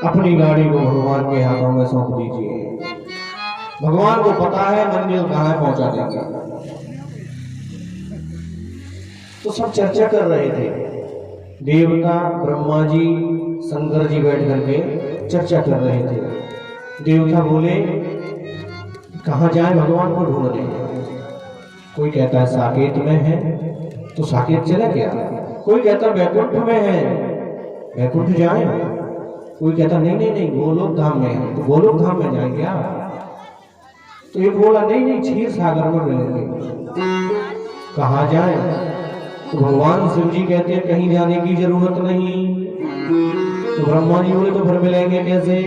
अपनी गाड़ी को भगवान के हाथों में सौंप दीजिए। भगवान को पता है मंजिल कहाँ है, पहुंचा देंगे। तो सब चर्चा कर रहे थे, देवता ब्रह्मा जी शंकर जी बैठ करके चर्चा कर रहे थे। देवता बोले कहाँ जाए भगवान को ढूंढने। कोई कहता है साकेत में है तो साकेत चले क्या, कोई कहता वैकुंठ में है वैकुंठ जाए, कोई कहता नहीं नहीं नहीं गोलोक धाम में है तो गोलोक धाम में जाए क्या। तो एक बोला नहीं नहीं क्षीर सागर में मिलेंगे, कहाँ जाए। तो भगवान शिव जी कहते हैं कहीं जाने की जरूरत नहीं। तो ब्रह्मा जी बोले तो फिर मिलेंगे कैसे।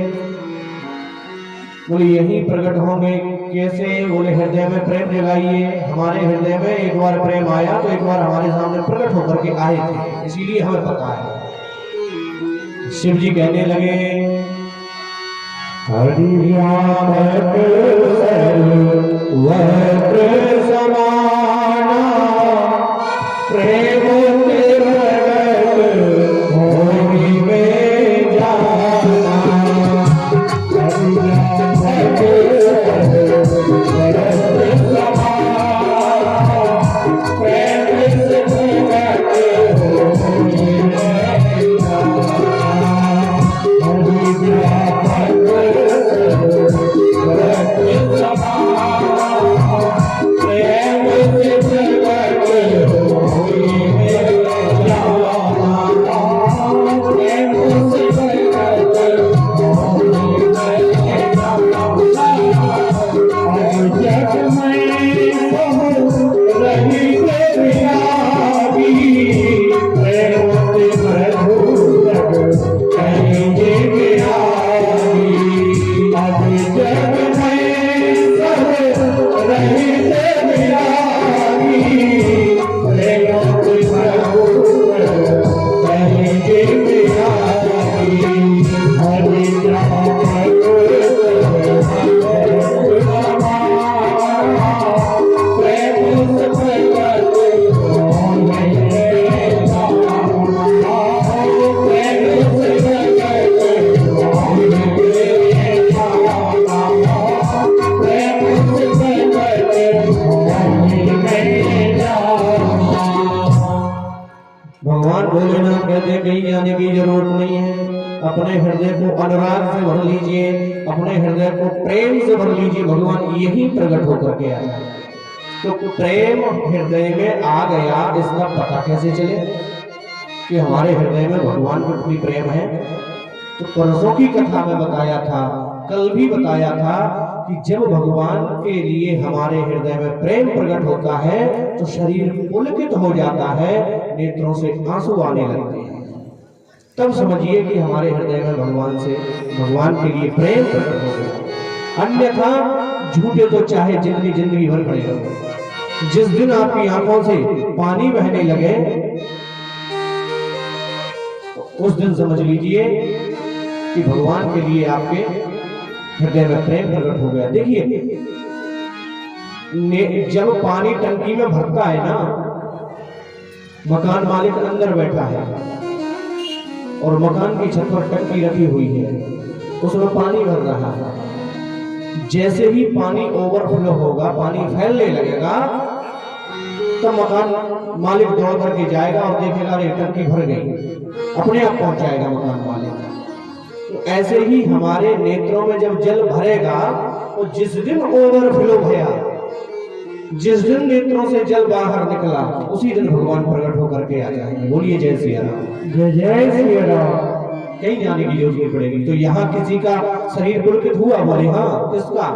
बोले यहीं प्रकट होंगे कैसे। बोले हृदय में प्रेम जगाइए। हमारे हृदय में एक बार प्रेम आया तो एक बार हमारे सामने प्रकट होकर के आए थे, इसीलिए हमें पता है। शिव जी कहने लगे समाना प्रेम जाने की जरूरत नहीं है। अपने हृदय को अनुराग से भर लीजिए, अपने हृदय को प्रेम से भर लीजिए, भगवान यही प्रकट होकर के आया। तो प्रेम हृदय में आ गया, इसका पता कैसे चले कि हमारे हृदय में भगवान के प्रति प्रेम है। तो परसों की कथा में बताया था, कल भी बताया था कि जब भगवान के लिए हमारे हृदय में प्रेम प्रकट होता है तो शरीर पुलकित हो जाता है, नेत्रों से आंसू आने लगते हैं। तब समझिए कि हमारे हृदय में भगवान के लिए प्रेम प्रकट हो गया। अन्यथा झूठे तो चाहे जिंदगी भर खड़े रहो। जिस दिन आपकी आंखों से पानी बहने लगे उस दिन समझ लीजिए कि भगवान के लिए आपके हृदय में प्रेम प्रकट हो गया। देखिए जब पानी टंकी में भरता है ना, मकान मालिक अंदर बैठा है और मकान की छत पर टंकी रखी हुई है, उसमें पानी भर रहा है। जैसे ही पानी ओवरफ्लो होगा, पानी फैलने लगेगा, तो मकान मालिक दौड़ करके जाएगा और देखेगा अरे टंकी भर गई, अपने आप पहुंच जाएगा मकान मालिक। तो ऐसे ही हमारे नेत्रों में जब जल भरेगा, तो जिस दिन ओवरफ्लो भया, जिस दिन नेत्रों से जल बाहर निकला, उसी दिन भगवान प्रकट होकर के आ जाएंगे। बोलिए जय सिया राम। जय जय सिया राम। कहीं जाने की जरूरत नहीं पड़ेगी। तो यहाँ किसी का शरीर पुलकित हुआ, बोले हाँ किसका।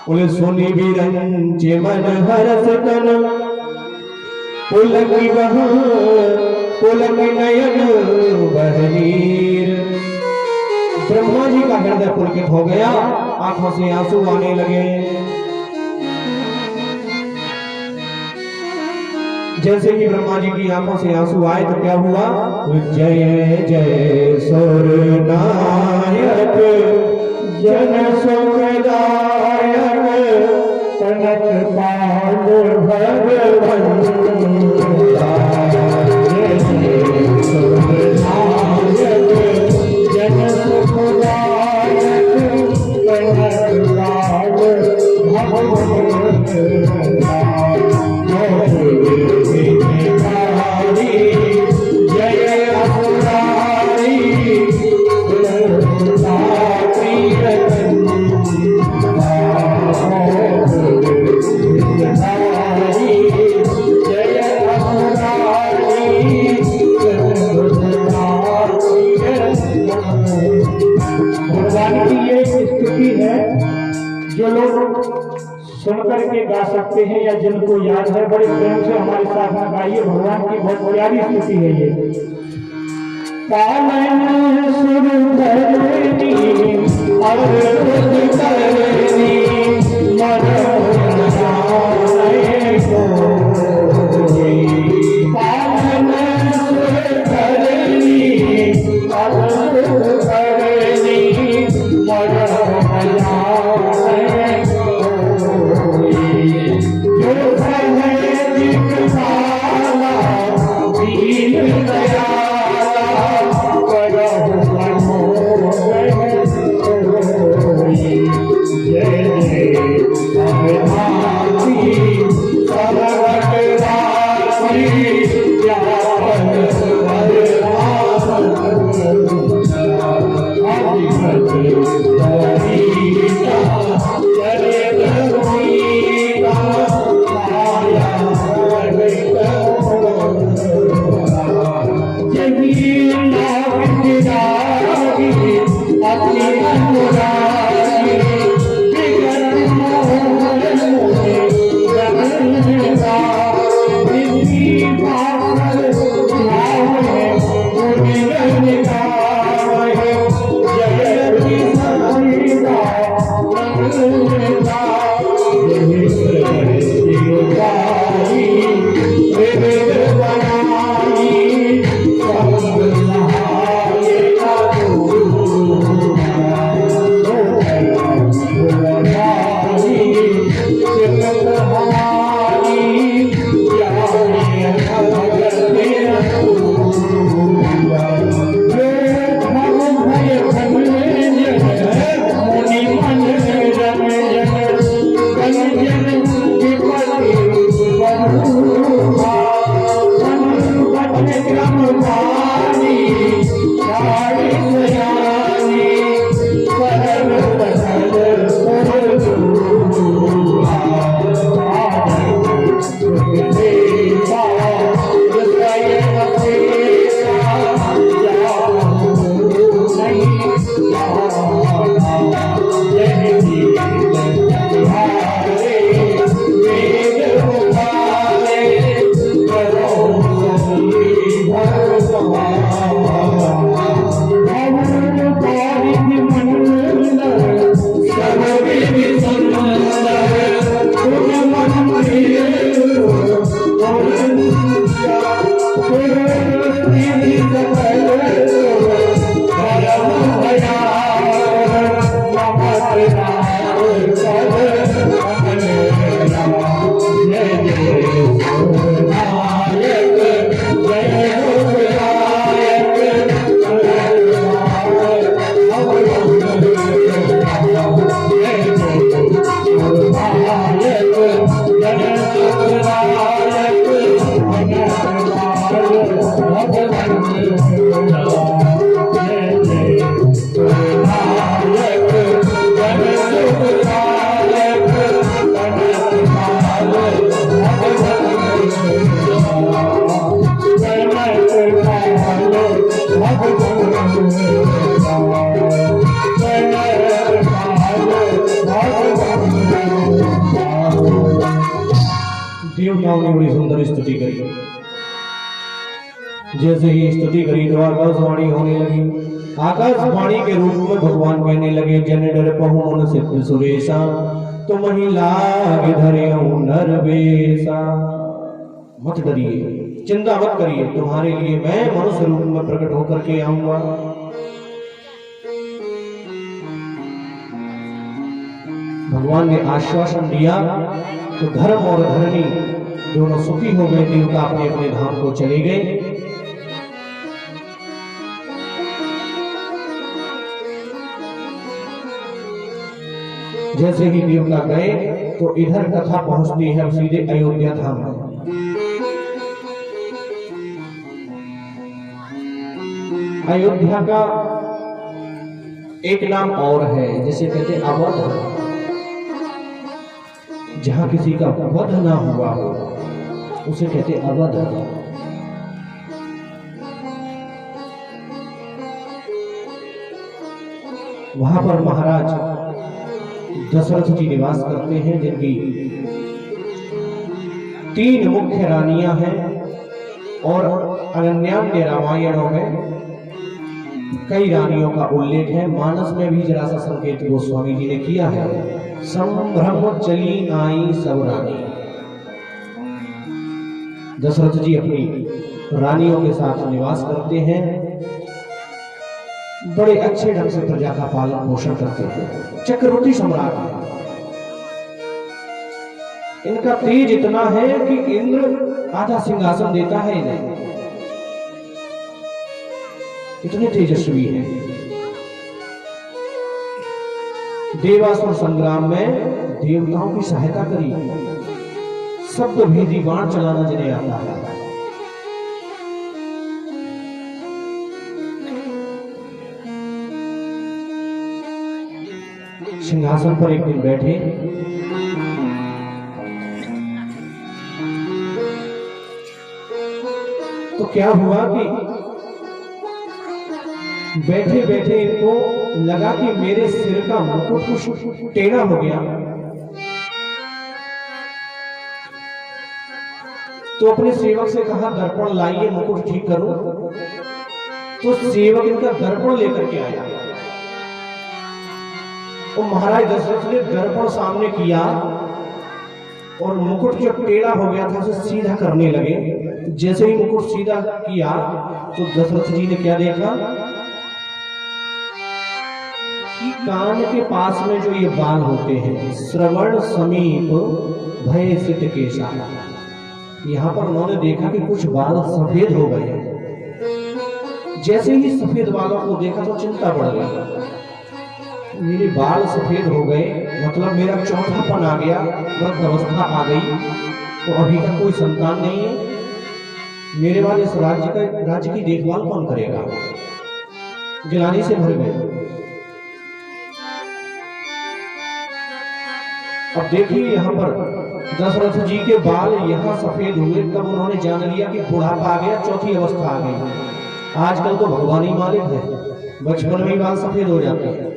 बोले सोनी बिरंजे मन हरस तन पुलकी बहा पुलकी नयन बहनीर। ब्रह्मा जी का हृदय पुलकित हो गया, आंखों से आंसू आने लगे। जैसे ही ब्रह्मा जी की आंखों से आंसू आए तो क्या हुआ। जय जय सुर नायक जन सुखदायक तनक पाल भगवन जय जय सुर नायक सुनकर के गा सकते हैं या जिनको याद है बड़े प्रेम से हमारे साथ में गाइए। भगवान की बहुत प्यारी स्तुति है ये। पालन सुर धरनी अवरुद्ध करनी मनोरम जाने को पालन सुर धरनी अवरुद्ध करनी मनोरम जाने जो है दिखवाला दीन दयाला करहु मनोरम जय जय अवधानी सर्वगतवासी ज्ञान देवताओं ने बड़ी सुंदर स्तुति करी। जैसे ही स्तुति करी तो आकाशवाणी होने लगी। आकाशवाणी के रूप में भगवान कहने लगे, जन डर पहु मन सिद्ध सुरेशा तुम ही लाग धरे नरवेशा। मत डरिए, चिंता मत करिए, तुम्हारे लिए मैं मनुष्य रूप में प्रकट होकर के आऊंगा। भगवान ने आश्वासन दिया तो धर्म और धरणी दोनों सुखी हो गए। देवता अपने अपने धाम को चले गए। जैसे ही देवता गए तो इधर कथा पहुंचती है सीधे अयोध्या धाम में। अयोध्या का एक नाम और है, जिसे कहते हैं अवध। जहां किसी का वध ना हुआ हो उसे कहते अवध। वहां पर महाराज दशरथ जी निवास करते हैं, जिनकी 3 मुख्य रानियां हैं और अनन्यान्य रामायणों में कई रानियों का उल्लेख है। मानस में भी जरा सा संकेत गोस्वामी जी ने किया है, संभ्रम चली आई सब रानी। दशरथ जी अपनी रानियों के साथ निवास करते हैं, बड़े अच्छे ढंग से प्रजा का पालन पोषण करते हैं। चक्रवर्ती सम्राट है, इनका तेज इतना है कि इंद्र आधा सिंहासन देता है इन्हें, इतने तेजस्वी है। देवासुर संग्राम में देवताओं की सहायता करी, शब्द भेदी बाण चलाना जिन्हें आता है। सिंहासन पर एक दिन बैठे, तो क्या हुआ कि बैठे बैठे इनको लगा कि मेरे सिर का मुकुट कुछ टेढ़ा हो गया, तो अपने सेवक से कहा दर्पण लाइए मुकुट ठीक करो। तो सेवक इनका दर्पण लेकर के आया और महाराज दशरथ ने दर्पण सामने किया और मुकुट जो टेढ़ा हो गया था उसे सीधा करने लगे। जैसे ही मुकुट सीधा किया तो दशरथ जी ने क्या देखा कि कान के पास में जो ये बाल होते हैं, श्रवण समीप भय सित केशा, यहाँ पर उन्होंने देखा कि कुछ बाल सफेद हो गए। जैसे ही सफेद बालों को देखा तो चिंता बढ़ गई, मेरे बाल सफेद हो गए, मतलब मेरा चौथापन आ गया, वृद्ध अवस्था आ गई, तो अभी तक कोई संतान नहीं है, मेरे बाद इस राज्य की देखभाल कौन करेगा। गिलानी से भर गए। अब देखिए यहाँ पर दशरथ जी के बाल यहाँ सफेद हुए, तब उन्होंने जान लिया कि बुढ़ापा आ गया, चौथी अवस्था आ गई। आजकल तो भगवान ही मालिक है, बचपन में ही बाल सफेद हो जाते हैं।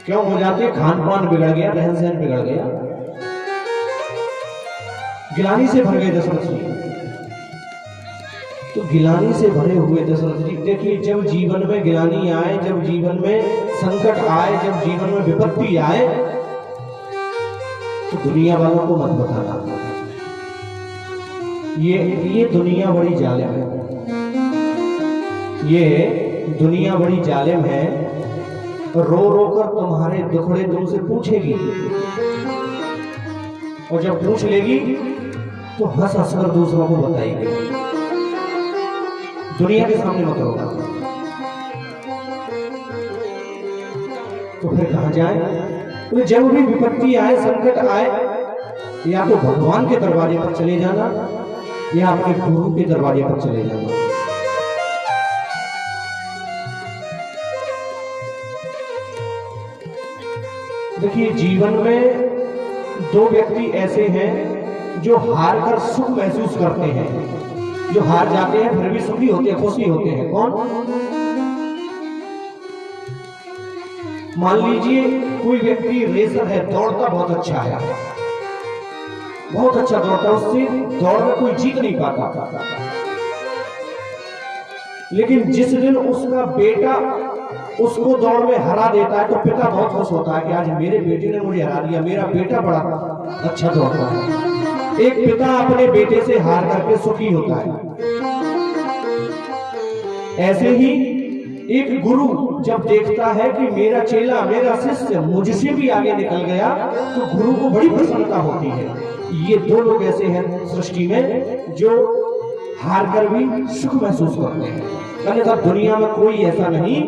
क्यों हो जाते हैं? खान पान बिगड़ गया, रहन सहन बिगड़ गया। गिलानी से भर गए दशरथ जी। तो गिलानी से भरे हुए दशरथ जी, देखिए जब जीवन में गिलानी आए, जब जीवन में संकट आए, जब जीवन में विपत्ति आए, तो दुनिया वालों को मत बताना, ये दुनिया बड़ी जालिम है, ये दुनिया बड़ी जालिम है, रो रो कर तुम्हारे दुखड़े तुमसे पूछेगी, और जब पूछ लेगी तो हंस हंस कर दूसरों को बताएगी। दुनिया के सामने मत रोना। तो फिर कहां जाए? तो जब भी विपत्ति आए, संकट आए, या तो भगवान के दरवाजे पर चले जाना या अपने गुरु के दरवाजे पर चले जाना। देखिए जीवन में 2 व्यक्ति ऐसे हैं जो हार कर सुख महसूस करते हैं, जो हार जाते हैं फिर भी सुखी होते हैं, खुशी होते हैं। कौन? मान लीजिए कोई व्यक्ति रेसर है, दौड़ता बहुत अच्छा है, बहुत अच्छा दौड़ता, उससे दौड़ में कोई जीत नहीं पाता, लेकिन जिस दिन उसका बेटा उसको दौड़ में हरा देता है तो पिता बहुत खुश होता है कि आज मेरे बेटे ने मुझे हरा दिया, मेरा बेटा बड़ा अच्छा दौड़ता है। एक पिता अपने बेटे से हार करके सुखी होता है। ऐसे ही एक गुरु जब देखता है कि मेरा चेला, मेरा शिष्य मुझसे भी आगे निकल गया, तो गुरु को बड़ी प्रसन्नता होती है। ये 2 लोग ऐसे हैं सृष्टि में जो हार कर भी सुख महसूस करते हैं। अन्यथा दुनिया में कोई ऐसा नहीं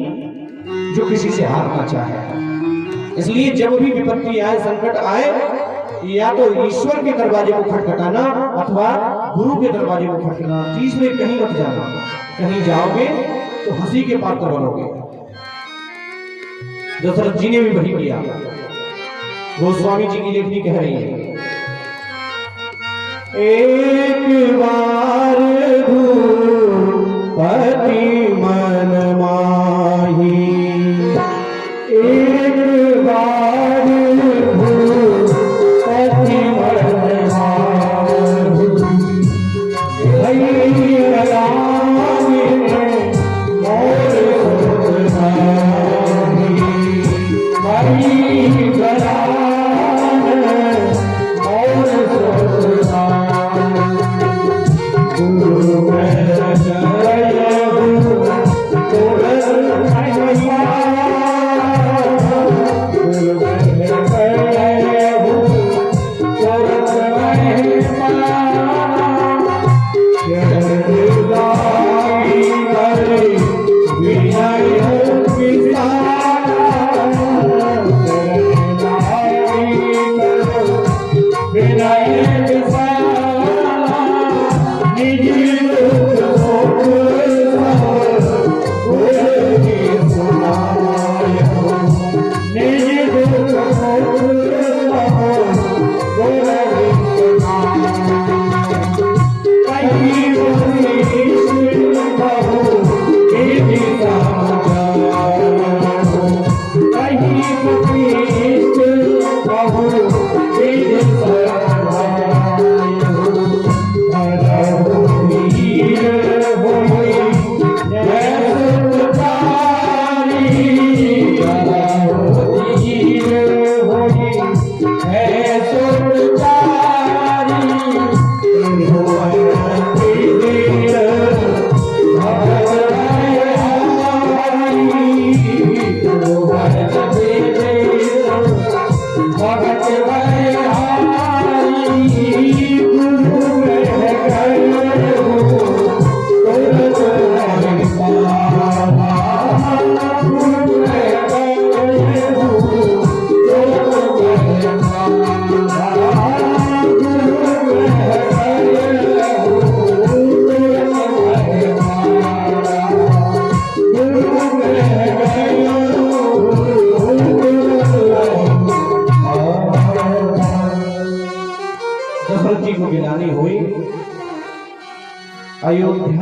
जो किसी से हारना चाहे। इसलिए जब भी विपत्ति आए, संकट आए, या तो ईश्वर के दरवाजे को खटखटाना अथवा गुरु के दरवाजे को खटखटाना, तीसरे कहीं मत जाना। कहीं जाओगे तो हंसी के पात्र बनोगे। दशरथ जी ने भी वही किया। गोस्वामी जी की लेखनी कह रही है, एक बार पति मन माही, एक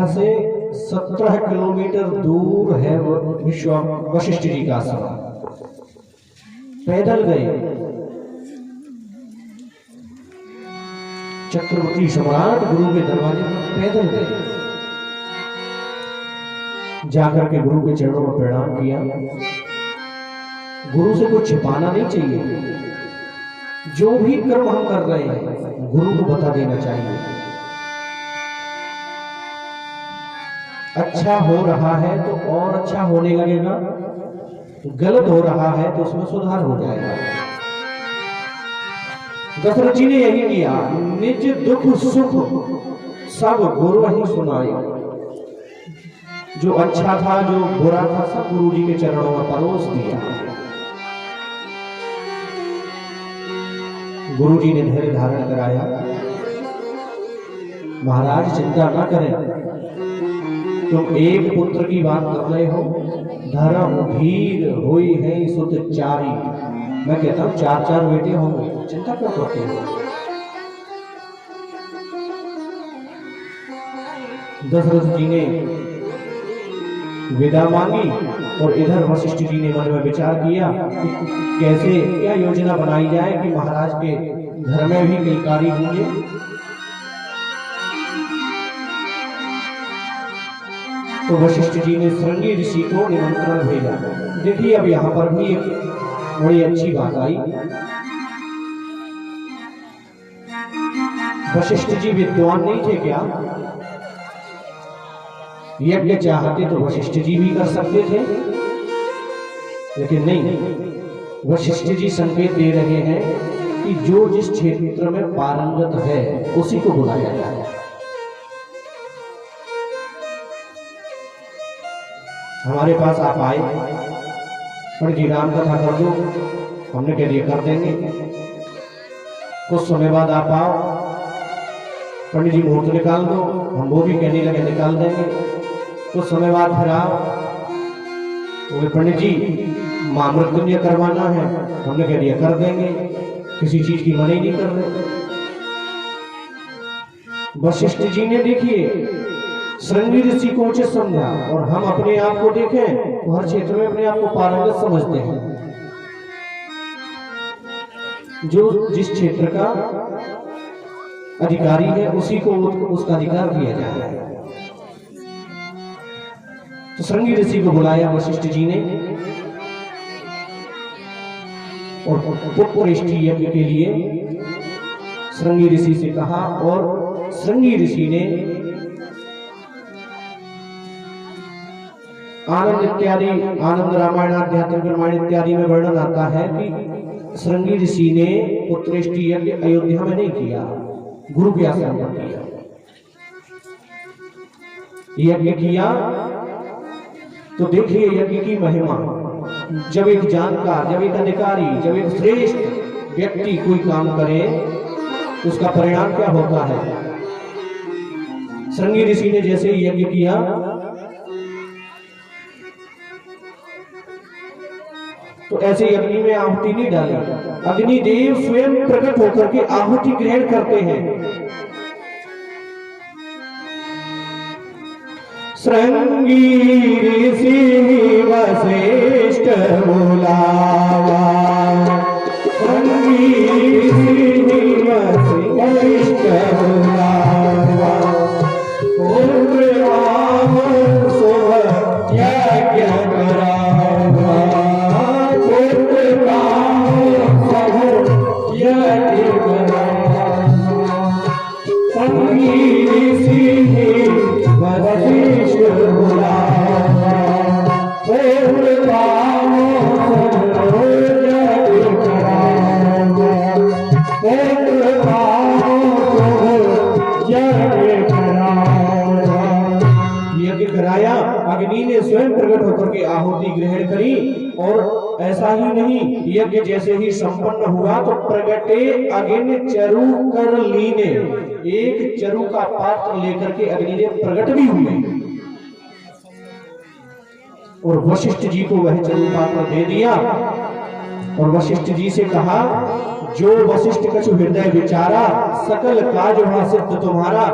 से 17 किलोमीटर दूर है वशिष्ठ जी का आश्रम। पैदल गए, चक्रवर्ती सम्राट गुरु के दरवाजे पर पैदल गए, जाकर के गुरु के चरणों में प्रणाम किया। गुरु से कुछ छिपाना नहीं चाहिए, जो भी कर्म हम कर रहे हैं गुरु को बता देना चाहिए। अच्छा हो रहा है तो और अच्छा होने लगेगा, गलत हो रहा है तो उसमें सुधार हो जाएगा। दशरथ जी ने यही किया, निज दुख सुख सब गुरु ही सुनाए। जो अच्छा था जो बुरा था सब गुरु जी के चरणों में परोस दिया। गुरु जी ने धैर्य धारण कराया, महाराज चिंता ना करें, तुम एक पुत्र की बात कर रहे हो, धर्म धीर हुई है सुत चारी। मैं कहता हूं 4-4 बेटे होंगे, चिंता क्यों करते हो। दशरथ जी ने विदा मांगी और इधर वशिष्ठ जी ने मन में विचार किया कि कैसे क्या योजना बनाई जाए कि महाराज के घर में भी किलकारी होंगे। तो वशिष्ठ जी ने श्रृंगी ऋषि को निमंत्रण भेजा। देखिए अब यहाँ पर भी एक बड़ी अच्छी बात आई। वशिष्ठ जी विद्वान नहीं थे क्या? यज्ञ चाहते तो वशिष्ठ जी भी कर सकते थे, लेकिन नहीं, वशिष्ठ जी संकेत दे रहे हैं कि जो जिस क्षेत्र में पारंगत है उसी को बुलाया जाए। हमारे पास आप आए, पंडित जी राम कथा कर दो, हमने कह दिया कर देंगे। कुछ समय बाद आप आओ, पंडित जी मुहूर्त निकाल दो, हम वो भी कहने लगे निकाल देंगे। कुछ समय बाद फिर आओ, बोले पंडित जी महामृत्युंजय करवाना है, हमने कह दिया कर देंगे, किसी चीज की मना ही नहीं कर रहे। वशिष्ठ जी ने देखिए श्रृंगी ऋषि को उचित समझा, और हम अपने आप को देखें तो हर क्षेत्र में अपने आप को पारंगत समझते हैं। जो जिस क्षेत्र का अधिकारी है उसी को उसका अधिकार दिया जाता है। तो श्रृंगी ऋषि को बुलाया वशिष्ठ जी ने, और पुष्टि यज्ञ के लिए श्रृंगी ऋषि से कहा, और श्रृंगी ऋषि ने आनंद इत्यादि, आनंद रामायण आध्यात्मिक रामायण इत्यादि में वर्णन आता है कि श्रृंगी ऋषि ने पुत्रेष्टि यज्ञ अयोध्या में नहीं किया, गुरु के आश्रम पर किया। यज्ञ किया तो देखिए यज्ञ की महिमा। जब एक जानकार, जब एक अधिकारी, जब एक श्रेष्ठ व्यक्ति कोई काम करे उसका परिणाम क्या होता है। श्रृंगी ऋषि ने जैसे ही यज्ञ किया तो ऐसे अग्नि में आहुति नहीं डाली, अग्निदेव स्वयं प्रकट होकर के आहुति ग्रहण करते हैं। श्रृंगी ऋषि वशिष्ठ बुलावा, श्रृंगी ऋषि वशिष्ठ बुलावा, यज्ञ करावा, यज्ञ करावा, श्रृंगी ऋषि वशिष्ठ बुलावा, यज्ञ कराया। अग्नि ने स्वयं प्रकट होकर के आहुति ग्रहण करी, और ऐसा ही नहीं, यज्ञ जैसे ही संपन्न हुआ तो प्रगटे अग्नि चरु कर लीने, एक चरु का पात्र लेकर के अग्निदेव प्रकट भी हुए, और वशिष्ठ जी को वह चरु पात्र दे दिया, और वशिष्ठ जी से कहा, जो वशिष्ठ कछु हृदय विचारा, सकल काज वहां सिद्ध तुम्हारा।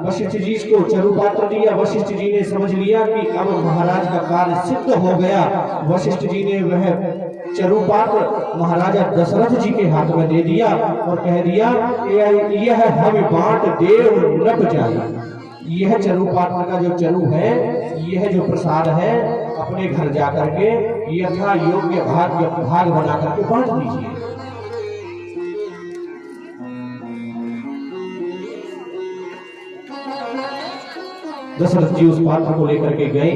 वशिष्ठ जी को चरु पात्र दिया। वशिष्ठ जी ने समझ लिया कि अब महाराज का कार्य सिद्ध हो गया। वशिष्ठ जी ने वह चरु पात्र महाराजा दशरथ जी के हाथ में दे दिया और कह दिया यह हम बांट देव नभ जाए। यह चरु पात्र का जो चरु है, यह जो प्रसाद है, अपने घर जाकर के यथा योग्य भाग बना करके बांट दीजिए। दशरथ जी उस पात्र को लेकर के गए,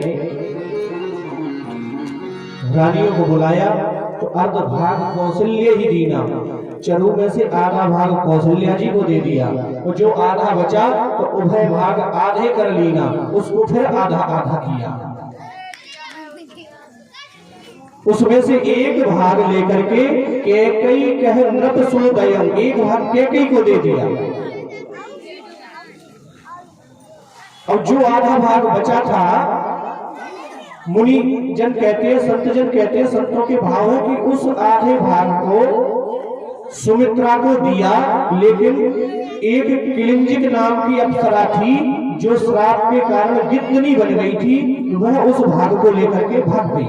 रानियों को बुलाया तो अर्ध भाग कौशल्य ही दीना, चरु में से आधा भाग कौशल्या जी को दे दिया और जो आधा बचा तो उभय भाग आधे कर लीना, उसको फिर आधा आधा किया। उसमें से एक भाग लेकर के कैकेयी कह नृप सो दयम, एक भाग कैकेयी को दे दिया। अब जो आधा भाग बचा था, मुनि जन कहते हैं, संत जन कहते हैं, संतों के भाव है कि उस आधे भाग को सुमित्रा को दिया, लेकिन एक किलिंजिक नाम की अप्सरा थी जो श्राप के कारण गिद्धनी बन गई थी, वह उस भाग को लेकर के भाग गई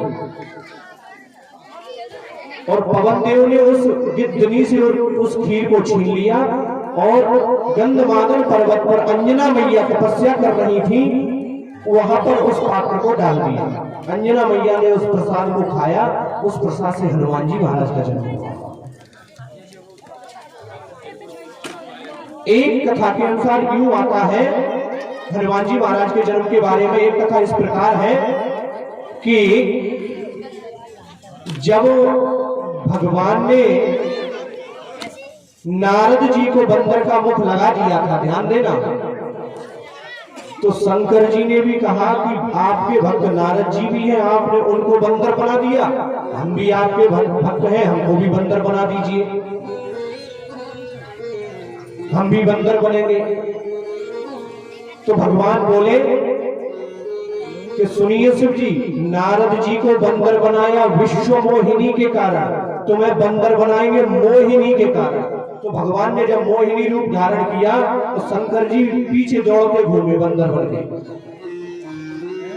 और पवन देव ने उस गिद्धनी से उस खीर को छीन लिया और गंधमादन पर्वत पर अंजना मैया तपस्या कर रही थी, वहां पर उस पात्र को डाल दिया। अंजना मैया ने उस प्रसाद को खाया, उस प्रसाद से हनुमान जी महाराज का जन्म हुआ। एक कथा के अनुसार यूं आता है, हनुमान जी महाराज के जन्म के बारे में एक कथा इस प्रकार है कि जब भगवान ने नारद जी को बंदर का मुख लगा दिया था, ध्यान देना, तो शंकर जी ने भी कहा कि आपके भक्त नारद जी भी हैं, आपने उनको बंदर बना दिया, हम भी आपके भक्त हैं, हमको भी बंदर बना दीजिए, हम भी बंदर बनेंगे। तो भगवान बोले कि सुनिए शिव जी, नारद जी को बंदर बनाया विश्व मोहिनी के कारण, तुम्हें बंदर बनाएंगे मोहिनी के कारण। तो भगवान ने जब मोहिनी रूप धारण किया तो शंकर जी पीछे दौड़ते घूमे, बंदर बन गए।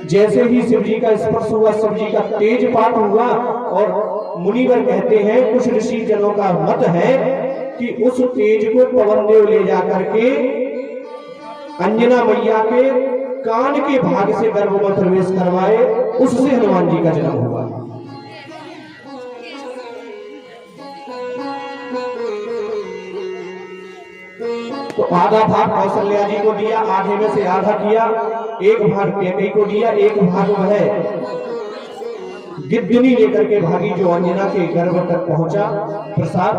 जैसे ही शिव जी का स्पर्श हुआ, शिव जी का तेज पाठ हुआ और मुनिवर कहते हैं, कुछ ऋषि जनों का मत है कि उस तेज को पवन देव ले जाकर के अंजना मैया के कान के भाग से गर्भ में प्रवेश करवाए, उससे हनुमान जी का जन्म हुआ। तो आधा भाग कौशल्या जी को दिया, आधे में से आधा किया, एक भाग कैकेयी को दिया, एक भाग वह गिद्धनी लेकर के भागी जो अंजना के गर्भ तक पहुंचा प्रसाद।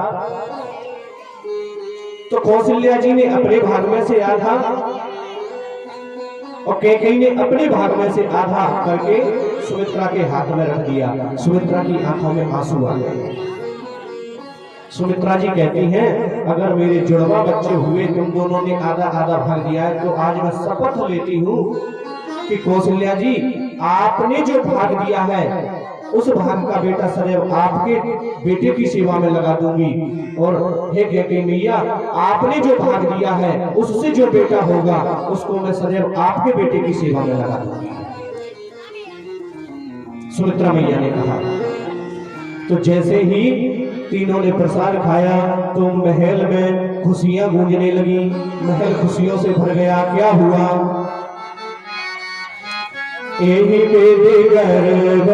तो कौशल्या जी ने अपने भाग में से आधा और कैकेयी ने अपने भाग में से आधा करके सुमित्रा के हाथ में रख दिया। सुमित्रा की आंखों में आंसू आ गए। सुमित्रा जी कहती हैं, अगर मेरे जुड़वा बच्चे हुए, तुम दोनों ने आधा आधा भाग दिया है, तो आज मैं शपथ लेती हूँ कि कौशल्या जी, आपने जो भाग दिया है उस भाग का बेटा सदैव आपके बेटे की सेवा में लगा दूंगी, और हे कैकेयी मैया, आपने जो भाग दिया है उससे जो बेटा होगा उसको मैं सदैव आपके बेटे की सेवा में लगा दूंगी। सुमित्रा मैया ने कहा। तो जैसे ही तीनों ने प्रसाद खाया तो महल में खुशियां गूंजने लगी, महल खुशियों से भर गया। क्या हुआ? एही मेरे गर्भ